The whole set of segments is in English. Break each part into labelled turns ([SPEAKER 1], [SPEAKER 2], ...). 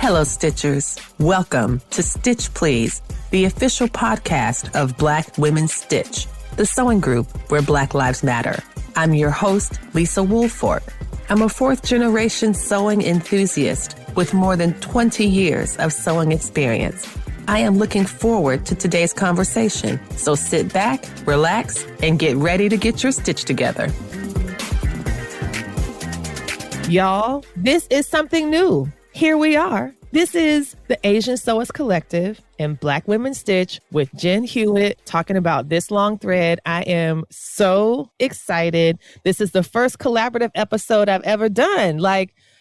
[SPEAKER 1] Hello, Stitchers. Welcome to Stitch Please, the official podcast of Black Women Stitch, the sewing group where Black Lives Matter. I'm your host, Lisa Woolfork. I'm a fourth-generation sewing enthusiast with more than 20 years of sewing experience. I am looking forward to today's conversation, so sit back, relax, and get ready to get your stitch together.
[SPEAKER 2] Y'all, this is something new. Here we are. This is the Asian Sewist Collective and Black Women Stitch with Jen Hewett talking about this long thread. I am so excited. This is the first collaborative episode I've ever done.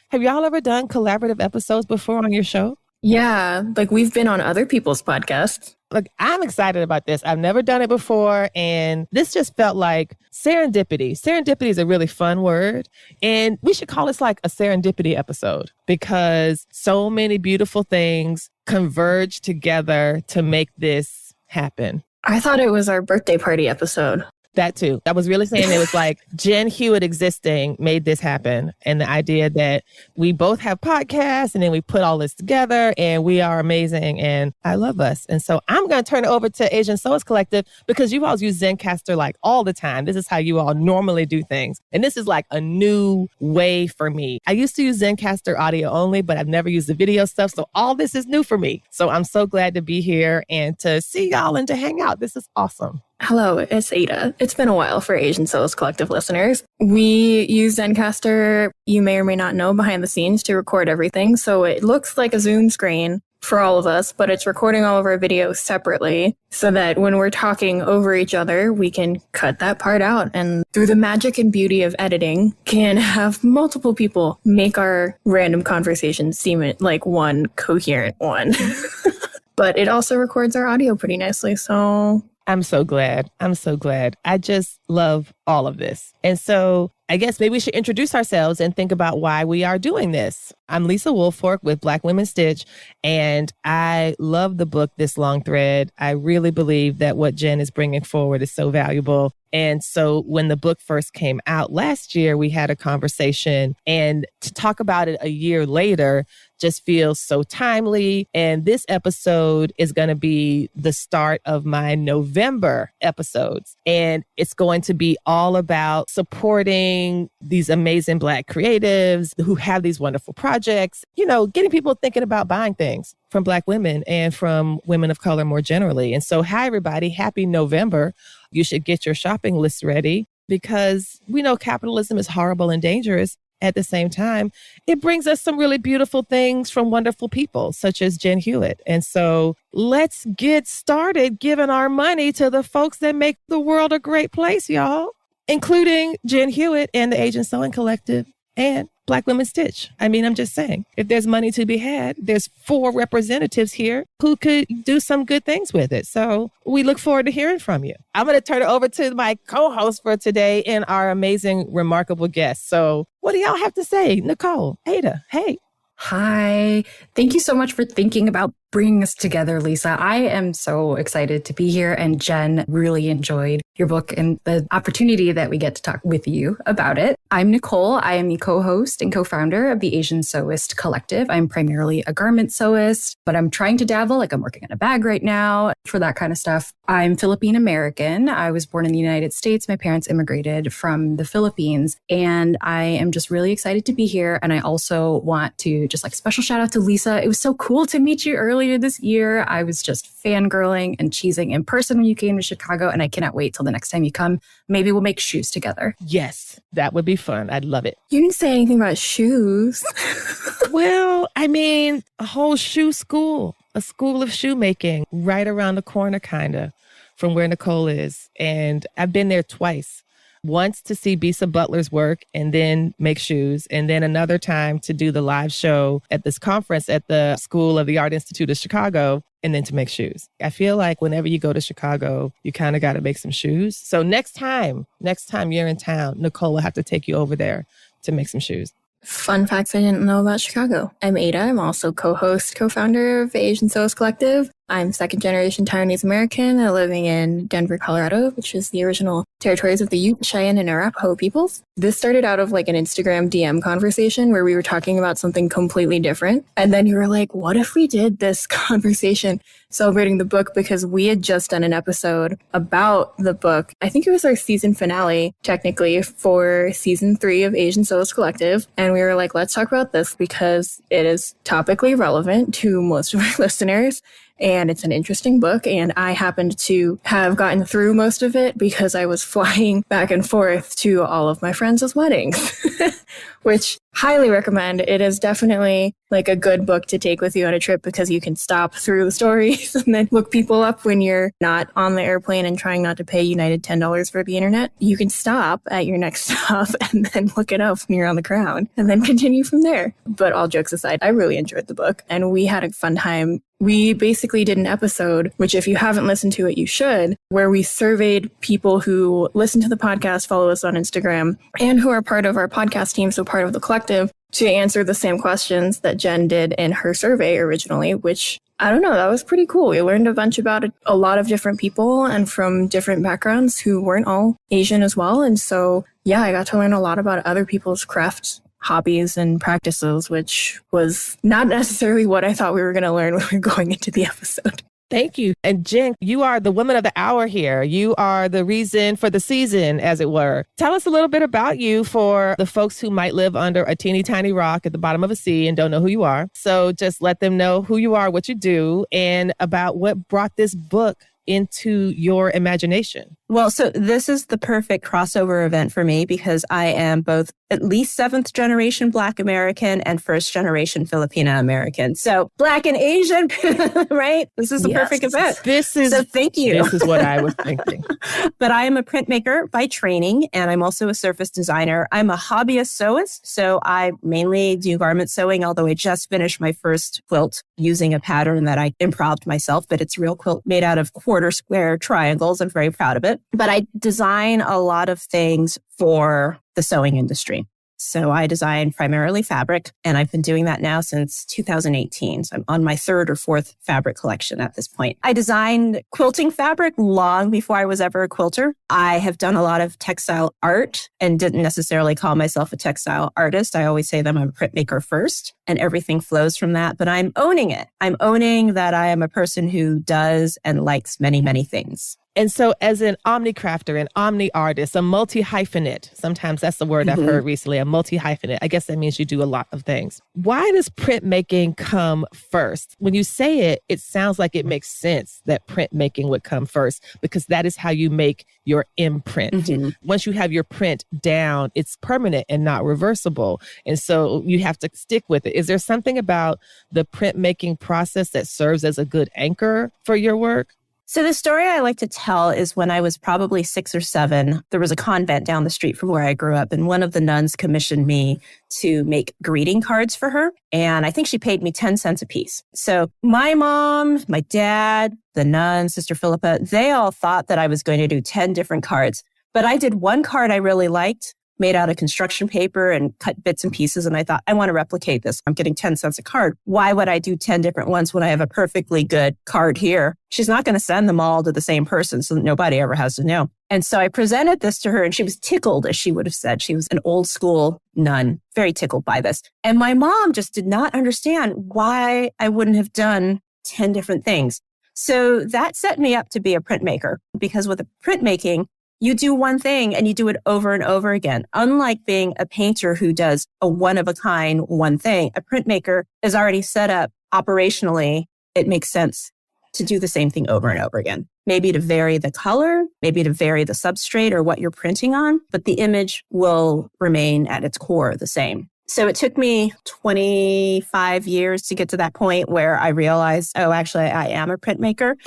[SPEAKER 2] Have y'all ever done collaborative episodes before on your show?
[SPEAKER 3] Yeah, we've been on other people's podcasts.
[SPEAKER 2] I'm excited about this. I've never done it before, and this just felt like serendipity. Serendipity is a really fun word, and we should call this like a serendipity episode because so many beautiful things converge together to make this happen.
[SPEAKER 3] I thought it was our birthday party episode.
[SPEAKER 2] That too. I was really saying it was like Jen Hewett existing made this happen. And the idea that we both have podcasts and then we put all this together and we are amazing and I love us. And so I'm going to turn it over to Asian Sewist Collective because you all use Zencastr all the time. This is how you all normally do things. And this is like a new way for me. I used to use Zencastr audio only, but I've never used the video stuff. So all this is new for me. So I'm so glad to be here and to see y'all and to hang out. This is awesome.
[SPEAKER 3] Hello, it's Ada. It's been a while for Asian Sewist Collective listeners. We use Zencastr, you may or may not know, behind the scenes to record everything. So it looks like a Zoom screen for all of us, but it's recording all of our videos separately so that when we're talking over each other, we can cut that part out. And through the magic and beauty of editing, can have multiple people make our random conversations seem like one coherent one. But it also records our audio pretty nicely, so...
[SPEAKER 2] I'm so glad. I just love all of this. And so I guess maybe we should introduce ourselves and think about why we are doing this. I'm Lisa Woolfork with Black Women Stitch, and I love the book, This Long Thread. I really believe that what Jen is bringing forward is so valuable. And so when the book first came out last year, we had a conversation, and to talk about it a year later just feels so timely. And this episode is going to be the start of my November episodes. And it's going to be all about supporting these amazing Black creatives who have these wonderful projects, getting people thinking about buying things from Black women and from women of color more generally. And so, hi, everybody. Happy November. You should get your shopping list ready because we know capitalism is horrible and dangerous. At the same time, it brings us some really beautiful things from wonderful people, such as Jen Hewett. And so let's get started giving our money to the folks that make the world a great place, y'all, including Jen Hewett and the Asian Sewing Collective and Black Women Stitch. I mean, I'm just saying, if there's money to be had, there's 4 representatives here who could do some good things with it. So we look forward to hearing from you. I'm going to turn it over to my co-host for today and our amazing, remarkable guest. So what do y'all have to say? Nicole, Ada, hey.
[SPEAKER 4] Hi. Thank you so much for thinking about bringing us together, Lisa. I am so excited to be here, and Jen really enjoyed your book and the opportunity that we get to talk with you about it. I'm Nicole. I am the co-host and co-founder of the Asian Sewist Collective. I'm primarily a garment sewist, but I'm trying to dabble, I'm working on a bag right now for that kind of stuff. I'm Philippine American. I was born in the United States. My parents immigrated from the Philippines, and I am just really excited to be here. And I also want to just special shout out to Lisa. It was so cool to meet you earlier this year. I was just fangirling and cheesing in person when you came to Chicago, and I cannot wait till the next time you come. Maybe we'll make shoes together.
[SPEAKER 2] Yes, that would be fun. I'd love it.
[SPEAKER 3] You didn't say anything about shoes.
[SPEAKER 2] Well, I mean, a whole shoe school, a school of shoemaking right around the corner, kind of, from where Nicole is. And I've been there twice. Once to see Bisa Butler's work and then make shoes. And then another time to do the live show at this conference at the School of the Art Institute of Chicago and then to make shoes. I feel like whenever you go to Chicago, you kind of got to make some shoes. So next time you're in town, Nicole will have to take you over there to make some shoes.
[SPEAKER 3] Fun facts I didn't know about Chicago. I'm Ada. I'm also co-host, co-founder of the Asian Sewist Collective. I'm second generation Taiwanese American living in Denver, Colorado, which is the original territories of the Ute, Cheyenne, and Arapaho peoples. This started out of like an Instagram DM conversation where we were talking about something completely different. And then you were like, what if we did this conversation celebrating the book? Because we had just done an episode about the book. I think it was our season finale, technically, for season 3 of Asian Sewist Collective. And we were like, let's talk about this because it is topically relevant to most of our listeners. And it's an interesting book. And I happened to have gotten through most of it because I was flying back and forth to all of my friends' weddings, which highly recommend. It is definitely like a good book to take with you on a trip because you can stop through the stories and then look people up when you're not on the airplane and trying not to pay United $10 for the internet. You can stop at your next stop and then look it up when you're on the ground and then continue from there. But all jokes aside, I really enjoyed the book and we had a fun time. We basically did an episode, which if you haven't listened to it, you should, where we surveyed people who listen to the podcast, follow us on Instagram, and who are part of our podcast team, so part of the collective, to answer the same questions that Jen did in her survey originally, which, I don't know, that was pretty cool. We learned a bunch about a lot of different people and from different backgrounds who weren't all Asian as well. And so, yeah, I got to learn a lot about other people's crafts, hobbies, and practices, which was not necessarily what I thought we were going to learn when we were going into the episode.
[SPEAKER 2] Thank you. And Jen, you are the woman of the hour here. You are the reason for the season, as it were. Tell us a little bit about you for the folks who might live under a teeny tiny rock at the bottom of a sea and don't know who you are. So just let them know who you are, what you do, and about what brought this book into your imagination.
[SPEAKER 5] Well, so this is the perfect crossover event for me because I am both at least 7th generation Black American and 1st generation Filipina American. So Black and Asian, right? This is the perfect event. So thank you.
[SPEAKER 2] This is what I was thinking.
[SPEAKER 5] But I am a printmaker by training, and I'm also a surface designer. I'm a hobbyist sewist, so I mainly do garment sewing, although I just finished my first quilt using a pattern that I improv'd myself, but it's a real quilt made out of quarter square triangles. I'm very proud of it. But I design a lot of things for the sewing industry. So I design primarily fabric, and I've been doing that now since 2018. So I'm on my 3rd or 4th fabric collection at this point. I designed quilting fabric long before I was ever a quilter. I have done a lot of textile art and didn't necessarily call myself a textile artist. I always say that I'm a printmaker first, and everything flows from that. But I'm owning it. I'm owning that I am a person who does and likes many, many things.
[SPEAKER 2] And so as an omni-crafter, an omni-artist, a multi-hyphenate, sometimes that's the word I've heard recently, a multi-hyphenate. I guess that means you do a lot of things. Why does printmaking come first? When you say it, it sounds like it makes sense that printmaking would come first because that is how you make your imprint. Once you have your print down, it's permanent and not reversible. And so you have to stick with it. Is there something about the printmaking process that serves as a good anchor for your work?
[SPEAKER 5] So the story I like to tell is when I was probably 6 or 7, there was a convent down the street from where I grew up, and one of the nuns commissioned me to make greeting cards for her. And I think she paid me 10 cents a piece. So my mom, my dad, the nun, Sister Philippa, they all thought that I was going to do 10 different cards. But I did one card I really liked, made out of construction paper and cut bits and pieces. And I thought, I want to replicate this. I'm getting 10 cents a card. Why would I do 10 different ones when I have a perfectly good card here? She's not going to send them all to the same person so that nobody ever has to know. And so I presented this to her and she was tickled, as she would have said. She was an old school nun, very tickled by this. And my mom just did not understand why I wouldn't have done 10 different things. So that set me up to be a printmaker, because with a printmaking, you do one thing and you do it over and over again. Unlike being a painter who does a one-of-a-kind one thing, a printmaker is already set up operationally. It makes sense to do the same thing over and over again. Maybe to vary the color, maybe to vary the substrate or what you're printing on, but the image will remain at its core the same. So it took me 25 years to get to that point where I realized, oh, actually, I am a printmaker.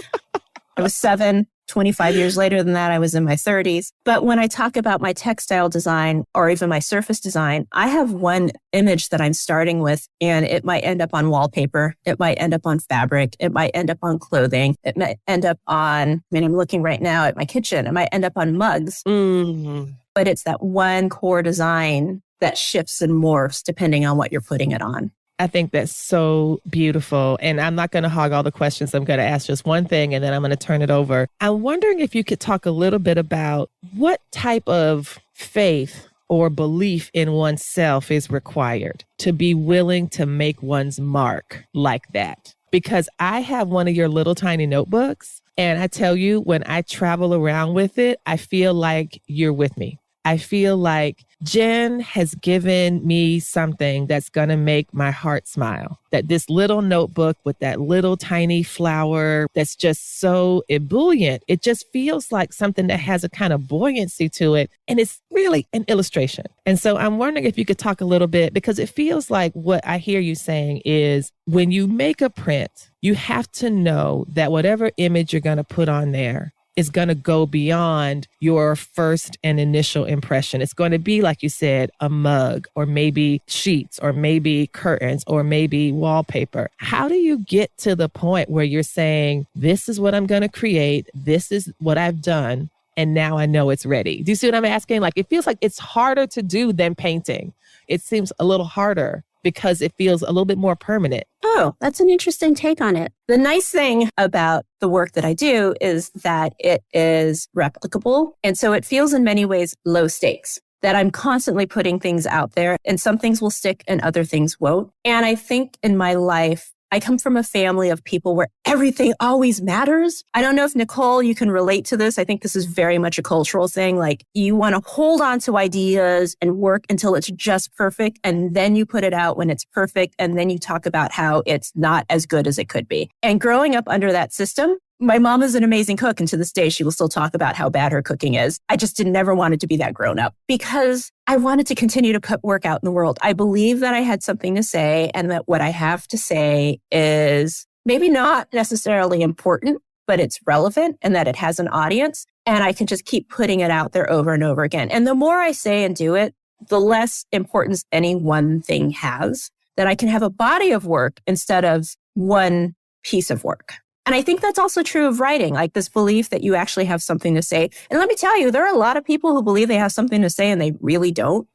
[SPEAKER 5] I was 7. 25 years later than that, I was in my 30s. But when I talk about my textile design or even my surface design, I have one image that I'm starting with, and it might end up on wallpaper. It might end up on fabric. It might end up on clothing. It might end up on, I'm looking right now at my kitchen. It might end up on mugs. But it's that one core design that shifts and morphs depending on what you're putting it on.
[SPEAKER 2] I think that's so beautiful. And I'm not going to hog all the questions. I'm going to ask just one thing and then I'm going to turn it over. I'm wondering if you could talk a little bit about what type of faith or belief in oneself is required to be willing to make one's mark like that. Because I have one of your little tiny notebooks, and I tell you, when I travel around with it, I feel like you're with me. I feel like Jen has given me something that's going to make my heart smile. That this little notebook with that little tiny flower that's just so ebullient, it just feels like something that has a kind of buoyancy to it. And it's really an illustration. And so I'm wondering if you could talk a little bit, because it feels like what I hear you saying is when you make a print, you have to know that whatever image you're going to put on there is going to go beyond your first and initial impression. It's going to be, like you said, a mug or maybe sheets or maybe curtains or maybe wallpaper. How do you get to the point where you're saying, this is what I'm going to create, this is what I've done, and now I know it's ready? Do you see what I'm asking? Like, it feels like it's harder to do than painting. It seems a little harder because it feels a little bit more permanent.
[SPEAKER 5] Oh, that's an interesting take on it. The nice thing about the work that I do is that it is replicable. And so it feels in many ways low stakes, that I'm constantly putting things out there and some things will stick and other things won't. And I think in my life, I come from a family of people where everything always matters. I don't know if, Nicole, you can relate to this. I think this is very much a cultural thing. Like, you want to hold on to ideas and work until it's just perfect. And then you put it out when it's perfect. And then you talk about how it's not as good as it could be. And growing up under that system, my mom is an amazing cook, and to this day, she will still talk about how bad her cooking is. I just never wanted to be that grown up because I wanted to continue to put work out in the world. I believe that I had something to say, and that what I have to say is maybe not necessarily important, but it's relevant and that it has an audience, and I can just keep putting it out there over and over again. And the more I say and do it, the less importance any one thing has, that I can have a body of work instead of one piece of work. And I think that's also true of writing, like this belief that you actually have something to say. And let me tell you, there are a lot of people who believe they have something to say and they really don't.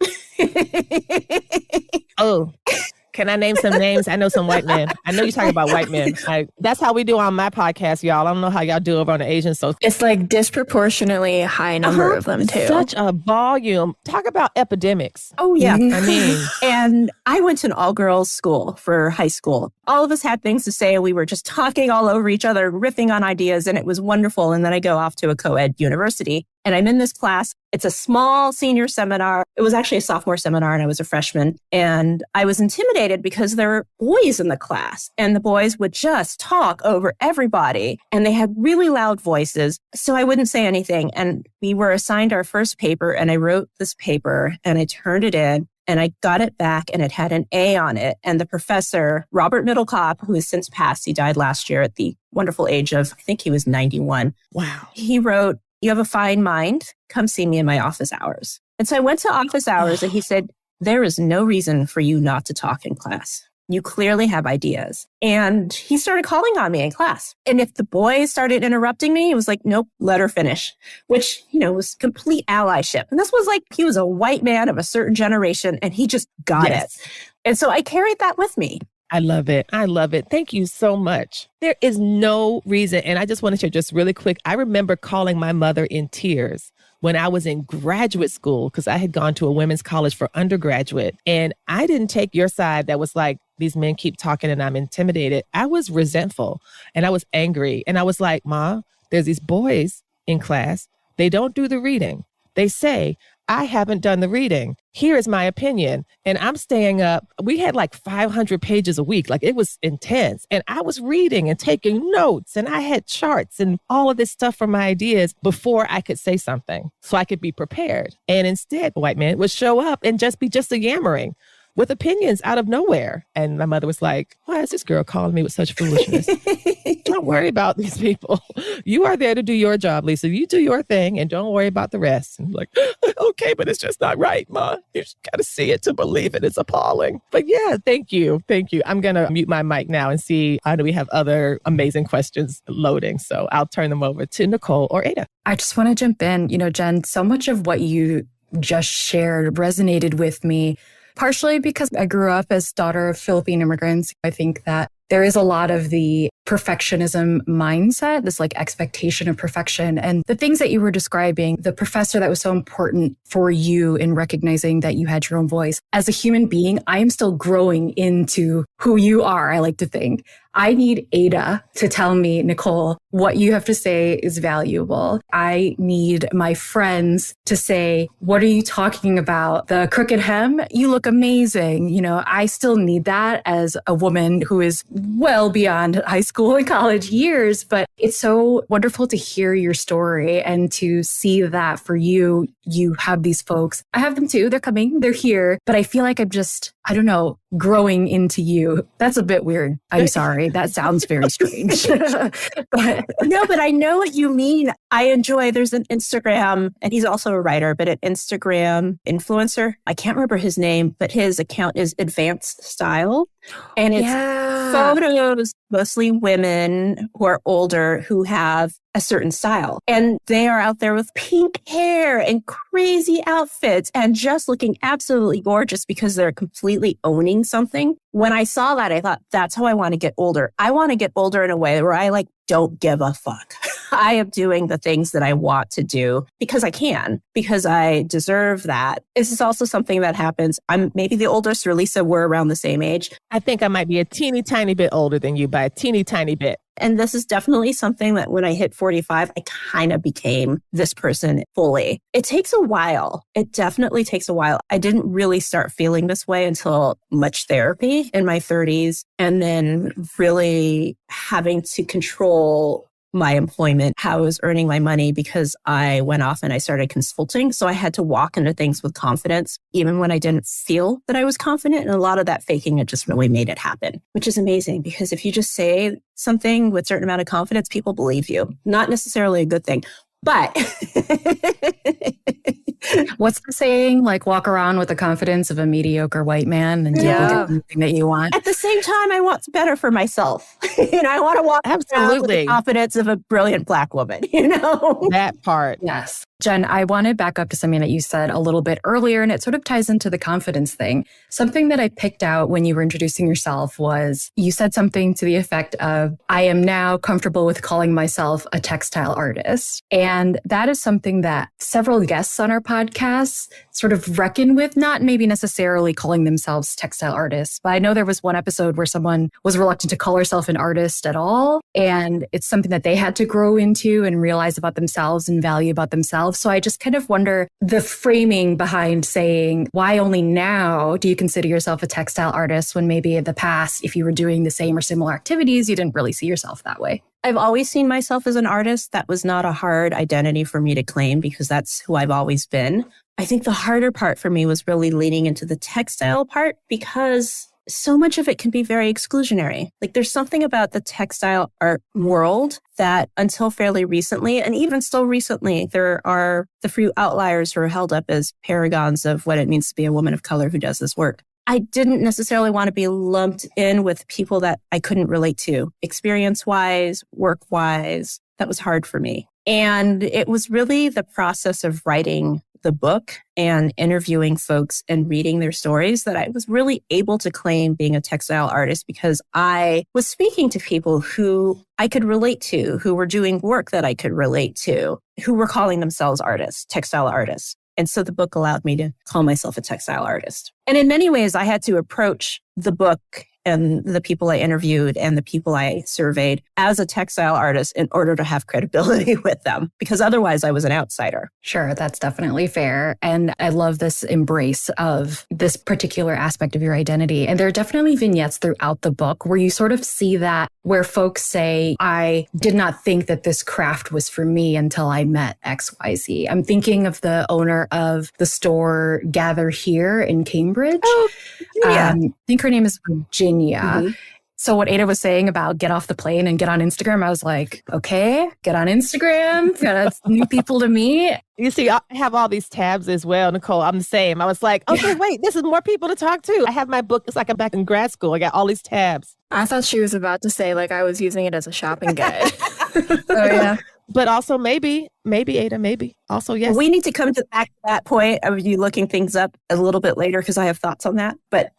[SPEAKER 2] Oh, can I name some names? I know some white men. I know you're talking about white men. That's how we do on my podcast, y'all. I don't know how y'all do over on the Asian. So
[SPEAKER 3] it's like disproportionately high number of them too.
[SPEAKER 2] Such a volume. Talk about epidemics.
[SPEAKER 5] Oh, yeah.
[SPEAKER 2] I mean,
[SPEAKER 5] and I went to an all-girls school for high school. All of us had things to say. We were just talking all over each other, riffing on ideas, and it was wonderful. And then I go off to a co-ed university. And I'm in this class. It's a small senior seminar. It was actually a sophomore seminar and I was a freshman. And I was intimidated because there were boys in the class and the boys would just talk over everybody. And they had really loud voices. So I wouldn't say anything. And we were assigned our first paper and I wrote this paper and I turned it in. And I got it back and it had an A on it. And the professor, Robert Middlecop, who has since passed, he died last year at the wonderful age of, I think he was 91.
[SPEAKER 2] Wow.
[SPEAKER 5] He wrote, "You have a fine mind. Come see me in my office hours." And so I went to office hours and he said, "There is no reason for you not to talk in class. You clearly have ideas." And he started calling on me in class. And if the boys started interrupting me, he was like, "Nope, let her finish," which, was complete allyship. And this was like, he was a white man of a certain generation and he just got it. And so I carried that with me.
[SPEAKER 2] I love it. I love it. Thank you so much. There is no reason. And I just want to share just really quick. I remember calling my mother in tears when I was in graduate school, because I had gone to a women's college for undergraduate. And I didn't take your side that was like, these men keep talking and I'm intimidated. I was resentful and I was angry. And I was like, "Ma, there's these boys in class. They don't do the reading. They say, I haven't done the reading. Here is my opinion." And I'm staying up. We had like 500 pages a week. Like, it was intense. And I was reading and taking notes and I had charts and all of this stuff for my ideas before I could say something so I could be prepared. And instead, white men would show up and just be a yammering with opinions out of nowhere. And my mother was like, "Why is this girl calling me with such foolishness?" Don't worry about these people. You are there to do your job, Lisa. You do your thing and don't worry about the rest. And I'm like, "Okay, but it's just not right, Ma. You just got to see it to believe it. It's appalling." But yeah, thank you. Thank you. I'm going to mute my mic now and see, I know we have other amazing questions loading. So I'll turn them over to Nicole or Ada.
[SPEAKER 4] I just want to jump in. Jen, so much of what you just shared resonated with me partially because I grew up as daughter of Philippine immigrants. I think that there is a lot of the perfectionism mindset, this like expectation of perfection. And the things that you were describing, the professor that was so important for you in recognizing that you had your own voice. As a human being, I am still growing into who you are, I like to think. I need Ada to tell me, Nicole, what you have to say is valuable. I need my friends to say, what are you talking about? The crooked hem? You look amazing. You know, I still need that as a woman who is well beyond high school and college years. But it's so wonderful to hear your story and to see that for you, you have these folks. I have them too. They're coming. They're here. But I feel like I'm just, I don't know, growing into you. That's a bit weird. I'm sorry. That sounds very strange.
[SPEAKER 5] But I know what you mean. I enjoy, there's an Instagram, and he's also a writer, but an Instagram influencer. I can't remember his name, but his account is Advanced Style. And it's photos, mostly women who are older who have a certain style. And they are out there with pink hair and crazy outfits and just looking absolutely gorgeous because they're completely owning something. When I saw that, I thought, that's how I want to get older. I want to get older in a way where I don't give a fuck. I am doing the things that I want to do because I can, because I deserve that. This is also something that happens. I'm maybe the oldest, or Lisa, we're around the same age.
[SPEAKER 2] I think I might be a teeny tiny bit older than you by a teeny tiny bit.
[SPEAKER 5] And this is definitely something that when I hit 45, I kind of became this person fully. It takes a while. It definitely takes a while. I didn't really start feeling this way until much therapy in my 30s, and then really having to control my employment, how I was earning my money, because I went off and I started consulting. So I had to walk into things with confidence, even when I didn't feel that I was confident. And a lot of that faking it just really made it happen, which is amazing, because if you just say something with a certain amount of confidence, people believe you. Not necessarily a good thing, but
[SPEAKER 4] what's the saying? Like, walk around with the confidence of a mediocre white man and get anything that you want.
[SPEAKER 5] At the same time, I want better for myself. I want to walk around with the confidence of a brilliant Black woman,
[SPEAKER 2] That part.
[SPEAKER 4] Yes. Jen, I want to back up to something that you said a little bit earlier, and it sort of ties into the confidence thing. Something that I picked out when you were introducing yourself was you said something to the effect of, I am now comfortable with calling myself a textile artist. And that is something that several guests on our podcast sort of reckon with, not maybe necessarily calling themselves textile artists, but I know there was one episode where someone was reluctant to call herself an artist at all. And it's something that they had to grow into and realize about themselves and value about themselves. So I just kind of wonder the framing behind saying, why only now do you consider yourself a textile artist when maybe in the past, if you were doing the same or similar activities, you didn't really see yourself that way?
[SPEAKER 5] I've always seen myself as an artist. That was not a hard identity for me to claim because that's who I've always been. I think the harder part for me was really leaning into the textile part because so much of it can be very exclusionary. Like there's something about the textile art world that until fairly recently, and even still recently, there are the few outliers who are held up as paragons of what it means to be a woman of color who does this work. I didn't necessarily want to be lumped in with people that I couldn't relate to, experience-wise, work-wise. That was hard for me. And it was really the process of writing the book and interviewing folks and reading their stories that I was really able to claim being a textile artist, because I was speaking to people who I could relate to, who were doing work that I could relate to, who were calling themselves artists, textile artists. And so the book allowed me to call myself a textile artist. And in many ways, I had to approach the book and the people I interviewed and the people I surveyed as a textile artist in order to have credibility with them, because otherwise I was an outsider.
[SPEAKER 4] Sure, that's definitely fair. And I love this embrace of this particular aspect of your identity. And there are definitely vignettes throughout the book where you sort of see that, where folks say, I did not think that this craft was for me until I met XYZ. I'm thinking of the owner of the store Gather Here in Cambridge.
[SPEAKER 5] Oh, yeah.
[SPEAKER 4] I think her name is Virginia.
[SPEAKER 5] Mm-hmm.
[SPEAKER 4] So what Ada was saying about get off the plane and get on Instagram, I was like, okay, get on Instagram. That's new people to meet.
[SPEAKER 2] You see, I have all these tabs as well, Nicole. I'm the same. I was like, okay, wait, this is more people to talk to. I have my book. It's like I'm back in grad school. I got all these tabs.
[SPEAKER 3] I thought she was about to say, like, I was using it as a shopping guide.
[SPEAKER 4] Oh, yeah.
[SPEAKER 2] But also maybe maybe, Ada, maybe. Also, yes.
[SPEAKER 5] We need to come back to that point of you looking things up a little bit later because I have thoughts on that. But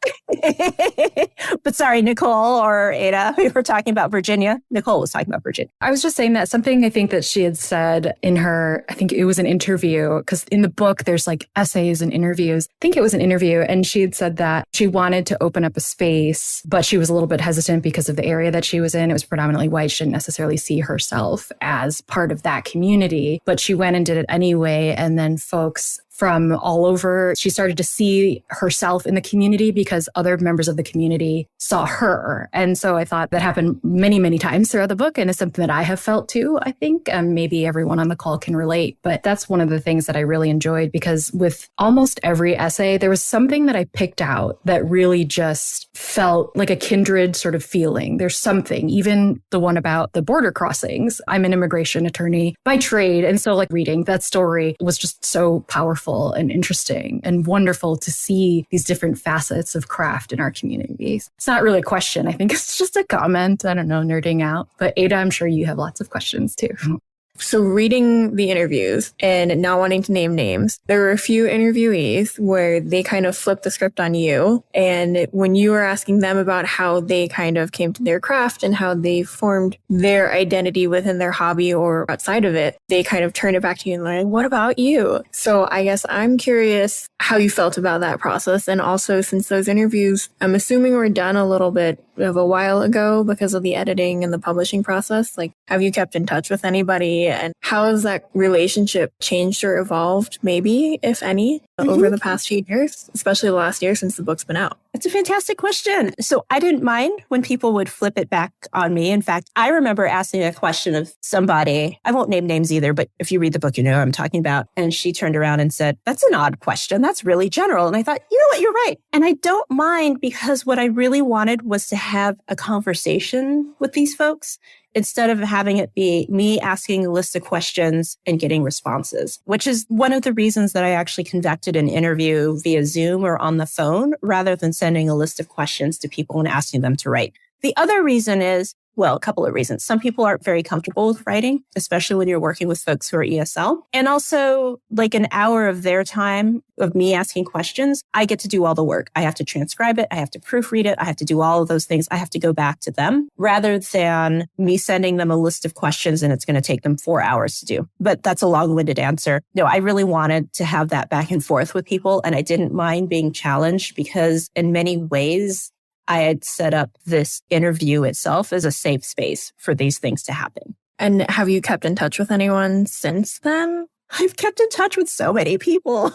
[SPEAKER 5] sorry, Nicole or Ada, we were talking about Virginia. Nicole was talking about Virginia.
[SPEAKER 4] I was just saying that something I think that she had said in her, I think it was an interview, because in the book, there's like essays and interviews. I think it was an interview. And she had said that she wanted to open up a space, but she was a little bit hesitant because of the area that she was in. It was predominantly white. She didn't necessarily see herself as part of that community, but she went and did it anyway. And then folks from all over, she started to see herself in the community because other members of the community saw her. And so I thought that happened many, many times throughout the book. And it's something that I have felt too, I think. Maybe everyone on the call can relate. But that's one of the things that I really enjoyed, because with almost every essay, there was something that I picked out that really just felt like a kindred sort of feeling. There's something, even the one about the border crossings. I'm an immigration attorney by trade. And so like reading that story was just so powerful and interesting and wonderful to see these different facets of craft in our communities. It's not really a question. I think it's just a comment. I don't know, nerding out. But Ada, I'm sure you have lots of questions too.
[SPEAKER 3] So reading the interviews and not wanting to name names, there were a few interviewees where they kind of flipped the script on you. And when you were asking them about how they kind of came to their craft and how they formed their identity within their hobby or outside of it, they kind of turned it back to you and like, what about you? So I guess I'm curious how you felt about that process. And also, since those interviews, I'm assuming were done a little bit of a while ago because of the editing and the publishing process, like, have you kept in touch with anybody? And how has that relationship changed or evolved, maybe, if any, over the past few years, especially the last year since the book's been out?
[SPEAKER 5] It's a fantastic question. So I didn't mind when people would flip it back on me. In fact, I remember asking a question of somebody, I won't name names either, but if you read the book, you know who I'm talking about. And she turned around and said, that's an odd question. That's really general. And I thought, you know what, you're right. And I don't mind, because what I really wanted was to have a conversation with these folks instead of having it be me asking a list of questions and getting responses, which is one of the reasons that I actually conducted an interview via Zoom or on the phone rather than sending a list of questions to people and asking them to write. The other reason is, well, a couple of reasons. Some people aren't very comfortable with writing, especially when you're working with folks who are ESL. And also, like an hour of their time of me asking questions, I get to do all the work. I have to transcribe it. I have to proofread it. I have to do all of those things. I have to go back to them rather than me sending them a list of questions and it's going to take them 4 hours to do. But that's a long-winded answer. No, I really wanted to have that back and forth with people. And I didn't mind being challenged because in many ways, I had set up this interview itself as a safe space for these things to happen.
[SPEAKER 3] And have you kept in touch with anyone since then?
[SPEAKER 5] I've kept in touch with so many people.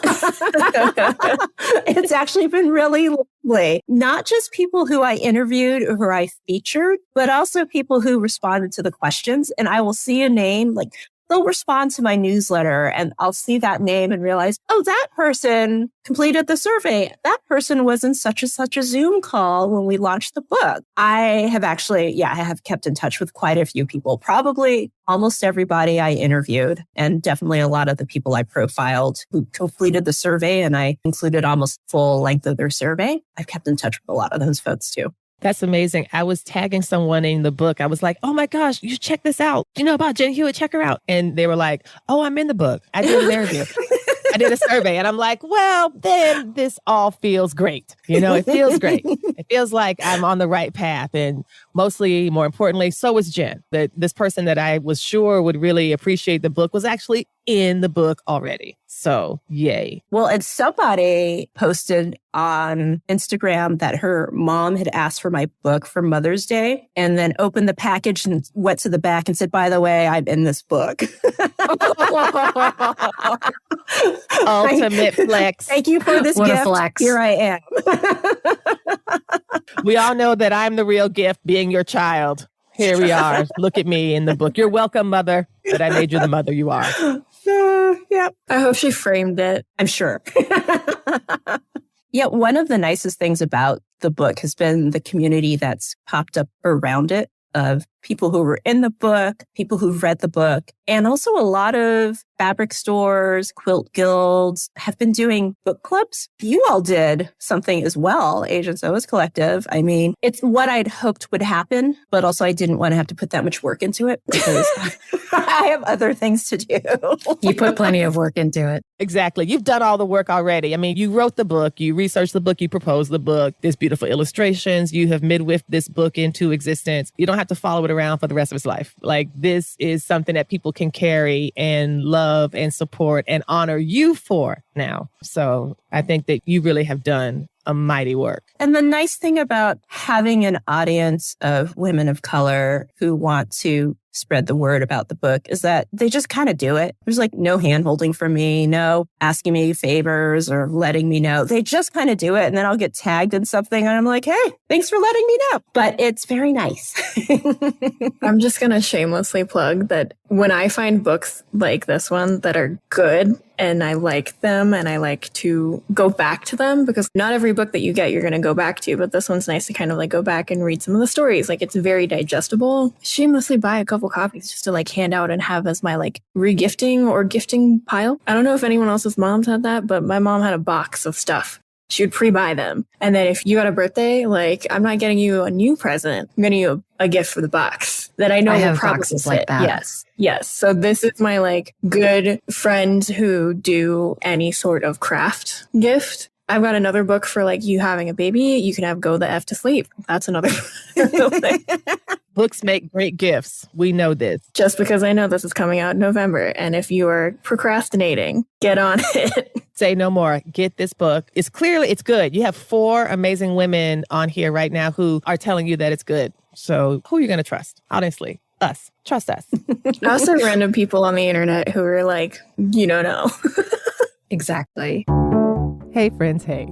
[SPEAKER 5] It's actually been really lovely. Not just people who I interviewed or who I featured, but also people who responded to the questions. And I will see a name, like they'll respond to my newsletter and I'll see that name and realize, oh, that person completed the survey. That person was in such a Zoom call when we launched the book. I have kept in touch with quite a few people, probably almost everybody I interviewed, and definitely a lot of the people I profiled who completed the survey, and I included almost full length of their survey. I've kept in touch with a lot of those folks too.
[SPEAKER 2] That's amazing. I was tagging someone in the book. I was like, oh my gosh, you should check this out. You know about Jen Hewett? Check her out. And they were like, oh, I'm in the book. I did an interview. I did a survey. And I'm like, well, then this all feels great. You know, it feels great. It feels like I'm on the right path. And mostly, more importantly, so is Jen. This person that I was sure would really appreciate the book was actually in the book already. So, yay.
[SPEAKER 5] Well, and somebody posted on Instagram that her mom had asked for my book for Mother's Day and then opened the package and went to the back and said, by the way, I'm in this book.
[SPEAKER 2] Ultimate flex.
[SPEAKER 5] Thank you for this
[SPEAKER 4] what
[SPEAKER 5] gift.
[SPEAKER 4] A flex.
[SPEAKER 5] Here I am.
[SPEAKER 2] We all know that I'm the real gift, being your child. Here we are. Look at me in the book. You're welcome, mother, but I made you the mother you are.
[SPEAKER 5] Yep.
[SPEAKER 3] I hope she framed it.
[SPEAKER 5] I'm sure. Yeah, one of the nicest things about the book has been the community that's popped up around it of people who were in the book, people who've read the book, and also a lot of fabric stores, quilt guilds have been doing book clubs. You all did something as well, Asian Sewist Collective. I mean, it's what I'd hoped would happen, but also I didn't want to have to put that much work into it because I have other things to do.
[SPEAKER 4] You put plenty of work into it.
[SPEAKER 2] Exactly. You've done all the work already. I mean, you wrote the book, you researched the book, you proposed the book. There's beautiful illustrations. You have midwifed this book into existence. You don't have to follow it around for the rest of its life. Like, this is something that people can carry and love and support and honor you for now. So I think that you really have done a mighty work.
[SPEAKER 5] And the nice thing about having an audience of women of color who want to spread the word about the book is that they just kind of do it. There's like no hand-holding from me, no asking me favors or letting me know. They just kind of do it. And then I'll get tagged in something and I'm like, hey, thanks for letting me know. But it's very nice.
[SPEAKER 3] I'm just going to shamelessly plug that when I find books like this one that are good and I like them and I like to go back to them, because not every book that you get you're going to go back to, but this one's nice to kind of like go back and read some of the stories. Like, it's very digestible. Shamelessly buy a couple copies just to like hand out and have as my like regifting or gifting pile. I don't know if anyone else's moms had that, but my mom had a box of stuff. She would pre-buy them. And then if you got a birthday, like, I'm not getting you a new present. I'm getting you a gift for the box that I know will probably
[SPEAKER 4] boxes
[SPEAKER 3] fit.
[SPEAKER 4] like that.
[SPEAKER 3] Yes. So this is my like good friends who do any sort of craft gift. I've got another book for like you having a baby. You can have Go the F to Sleep. That's another thing.
[SPEAKER 2] Books make great gifts. We know this.
[SPEAKER 3] Just because I know this is coming out in November. And if you are procrastinating, get on it.
[SPEAKER 2] Say no more. Get this book. It's good. You have 4 amazing women on here right now who are telling you that it's good. So who are you going to trust? Honestly, us. Trust us.
[SPEAKER 3] Also random people on the internet who are like, you don't know.
[SPEAKER 4] Exactly.
[SPEAKER 2] Hey, friends. Hey.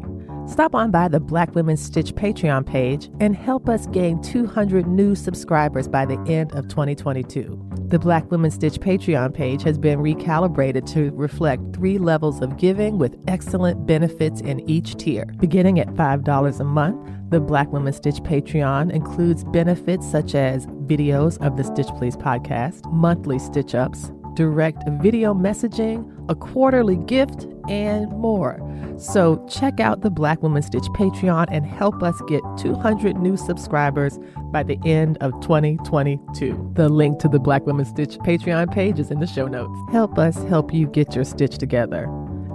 [SPEAKER 2] Stop on by the Black Women Stitch Patreon page and help us gain 200 new subscribers by the end of 2022. The Black Women Stitch Patreon page has been recalibrated to reflect 3 levels of giving with excellent benefits in each tier. Beginning at $5 a month, the Black Women Stitch Patreon includes benefits such as videos of the Stitch Please podcast, monthly stitch ups, direct video messaging, a quarterly gift, and more. So check out the Black Women Stitch Patreon and help us get 200 new subscribers by the end of 2022. The link to the Black Women Stitch Patreon page is in the show notes. Help us help you get your stitch together.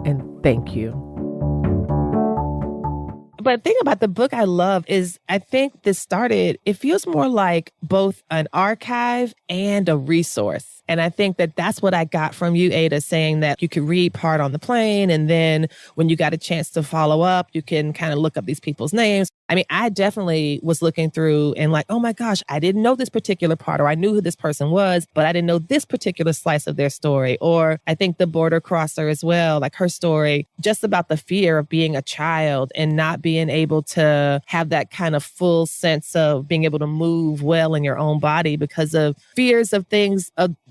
[SPEAKER 2] And thank you. But the thing about the book I love is I think it feels more like both an archive and a resource. And I think that that's what I got from you, Ada, saying that you could read part on the plane. And then when you got a chance to follow up, you can kind of look up these people's names. I mean, I definitely was looking through and like, oh my gosh, I didn't know this particular part, or I knew who this person was, but I didn't know this particular slice of their story. Or I think the border crosser as well, like her story, just about the fear of being a child and not being able to have that kind of full sense of being able to move well in your own body because of fears of things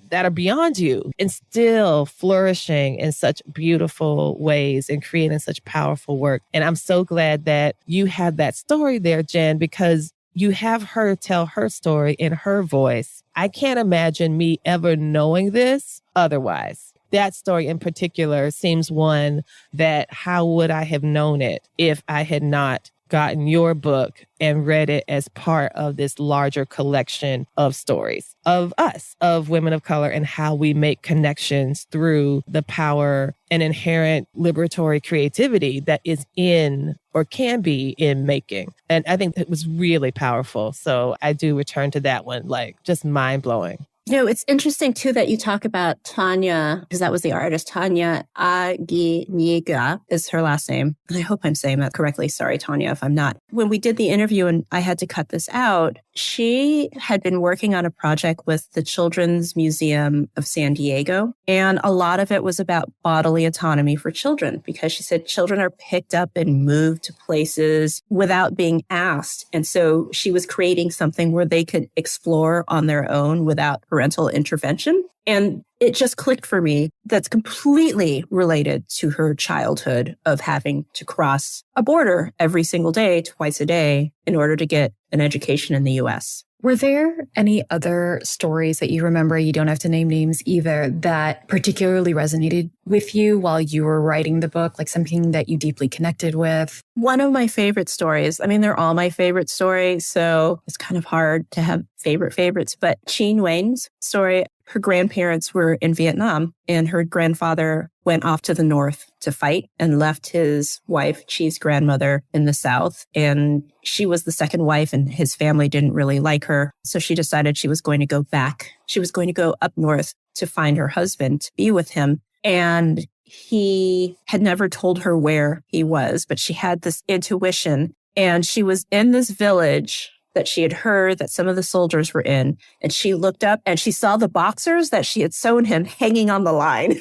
[SPEAKER 2] that are beyond you, and still flourishing in such beautiful ways and creating such powerful work. And I'm so glad that you have that story there, Jen, because you have her tell her story in her voice. I can't imagine me ever knowing this otherwise. That story in particular seems one that how would I have known it if I had not gotten your book and read it as part of this larger collection of stories of us, of women of color, and how we make connections through the power and inherent liberatory creativity that is in or can be in making. And I think it was really powerful. So I do return to that one, like just mind blowing.
[SPEAKER 5] You know, it's interesting, too, that you talk about Tanya, because that was the artist. Tanya Aginiga is her last name. And I hope I'm saying that correctly. Sorry, Tanya, if I'm not. When we did the interview and I had to cut this out, she had been working on a project with the Children's Museum of San Diego. And a lot of it was about bodily autonomy for children, because she said children are picked up and moved to places without being asked. And so she was creating something where they could explore on their own without parental intervention. And it just clicked for me. That's completely related to her childhood of having to cross a border every single day, twice a day, in order to get an education in the US.
[SPEAKER 4] Were there any other stories that you remember, you don't have to name names either, that particularly resonated with you while you were writing the book, like something that you deeply connected with?
[SPEAKER 5] One of my favorite stories, I mean, they're all my favorite stories, so it's kind of hard to have favorites, but Cheen Wayne's story, her grandparents were in Vietnam and her grandfather went off to the north to fight and left his wife, Chi's grandmother, in the south. And she was the second wife and his family didn't really like her. So she decided she was going to go back. She was going to go up north to find her husband, to be with him. And he had never told her where he was, but she had this intuition. And she was in this village that she had heard that some of the soldiers were in. And she looked up and she saw the boxers that she had sewn him hanging on the line.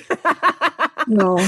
[SPEAKER 3] No.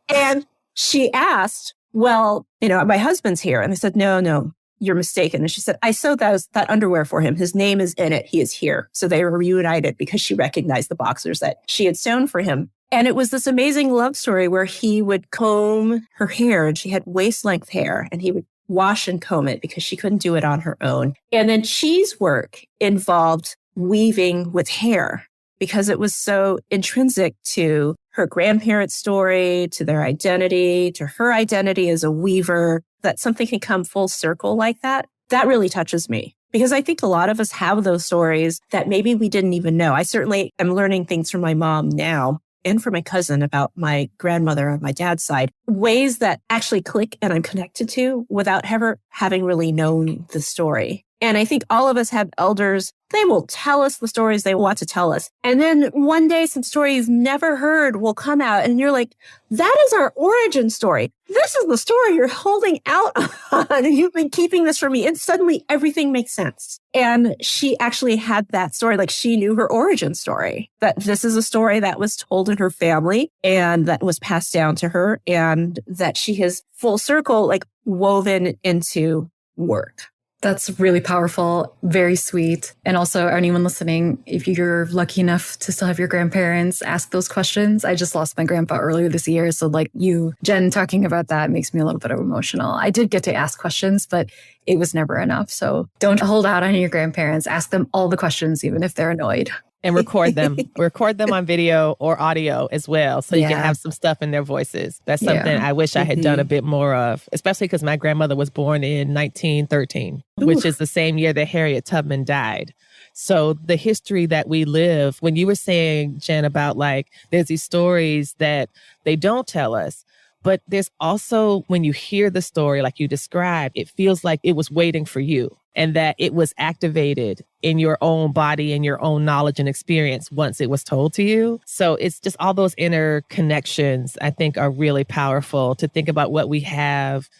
[SPEAKER 5] And she asked, well, my husband's here. And I said, no, you're mistaken. And she said, I sewed that underwear for him. His name is in it. He is here. So they were reunited because she recognized the boxers that she had sewn for him. And it was this amazing love story where he would comb her hair and she had waist-length hair and he would wash and comb it because she couldn't do it on her own. And then Chi's work involved weaving with hair because it was so intrinsic to her grandparents' story, to their identity, to her identity as a weaver, that something can come full circle like that. That really touches me because I think a lot of us have those stories that maybe we didn't even know. I certainly am learning things from my mom now and from my cousin about my grandmother on my dad's side, ways that actually click and I'm connected to without ever having really known the story. And I think all of us have elders. They will tell us the stories they want to tell us. And then one day, some story you've never heard will come out and you're like, that is our origin story. This is the story you're holding out on. And you've been keeping this from me. And suddenly everything makes sense. And she actually had that story. Like she knew her origin story, that this is a story that was told in her family and that was passed down to her and that she has full circle, like woven into work.
[SPEAKER 4] That's really powerful, very sweet. And also, anyone listening, if you're lucky enough to still have your grandparents, ask those questions. I just lost my grandpa earlier this year. So like you, Jen, talking about that makes me a little bit emotional. I did get to ask questions, but it was never enough. So don't hold out on your grandparents. Ask them all the questions, even if they're annoyed.
[SPEAKER 2] And record them. Record them on video or audio as well. So you can have some stuff in their voices. That's something I wish I had done a bit more of, especially because my grandmother was born in 1913, which is the same year that Harriet Tubman died. So the history that we live, when you were saying, Jen, about like, there's these stories that they don't tell us. But there's also, when you hear the story like you described, it feels like it was waiting for you and that it was activated in your own body and your own knowledge and experience once it was told to you. So it's just all those inner connections, I think, are really powerful to think about what we have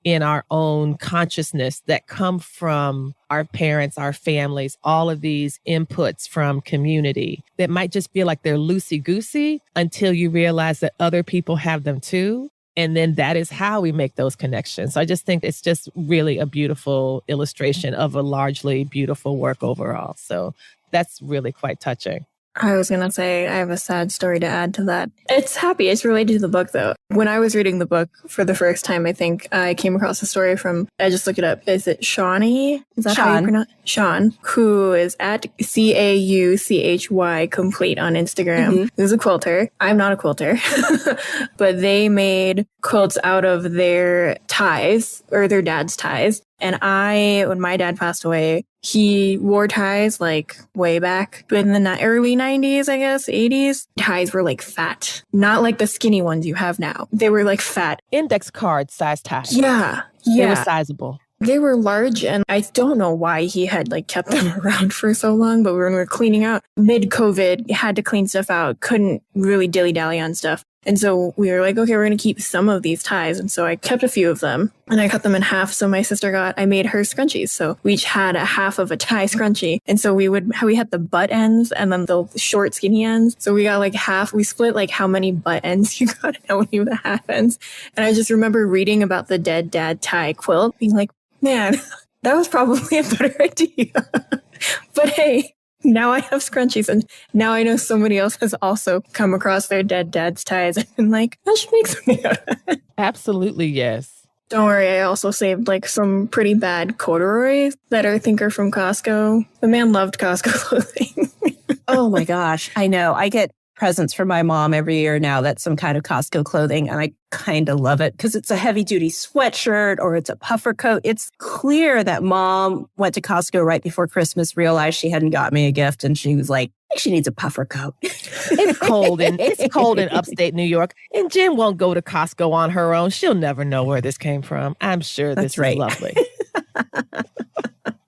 [SPEAKER 2] in our own consciousness that come from our parents, our families, all of these inputs from community that might just feel like they're loosey-goosey until you realize that other people have them too. And then that is how we make those connections. So I just think it's just really a beautiful illustration of a largely beautiful work overall. So that's really quite touching.
[SPEAKER 3] I was going to say, I have a sad story to add to that. It's happy. It's related to the book, though. When I was reading the book for the first time, I think I came across a story from, I just looked it up. Is it Shawnee? Is that how you pronounce it? Sean, who is at CAUCHY complete on Instagram. Who's a quilter. I'm not a quilter. But they made quilts out of their ties, or their dad's ties. And when my dad passed away, he wore ties like way back in the early 90s, I guess, 80s. Ties were like fat, not like the skinny ones you have now. They were like fat.
[SPEAKER 2] Index card size ties.
[SPEAKER 3] Yeah.
[SPEAKER 2] They were sizable.
[SPEAKER 3] They were large, and I don't know why he had like kept them around for so long, but when we were cleaning out mid-COVID, had to clean stuff out, couldn't really dilly-dally on stuff. And so we were like, okay, we're going to keep some of these ties. And so I kept a few of them and I cut them in half. So my sister I made her scrunchies. So we each had a half of a tie scrunchie. And so we had the butt ends and then the short skinny ends. So we got like half, we split like how many butt ends you got and how many of the half ends. And I just remember reading about the dead dad tie quilt being like, man, that was probably a better idea. But hey, now I have scrunchies, and now I know somebody else has also come across their dead dad's ties and been like, I should make something out of it.
[SPEAKER 2] Absolutely, yes.
[SPEAKER 3] Don't worry, I also saved like some pretty bad corduroys that I think are from Costco. The man loved Costco clothing.
[SPEAKER 5] Oh my gosh. I know. I get presents from my mom every year now that's some kind of Costco clothing. And I kind of love it because it's a heavy duty sweatshirt or it's a puffer coat. It's clear that mom went to Costco right before Christmas, realized she hadn't got me a gift. And she was like, I think she needs a puffer coat.
[SPEAKER 2] It's cold in upstate New York. And Jen won't go to Costco on her own. She'll never know where this came from. I'm sure this is lovely.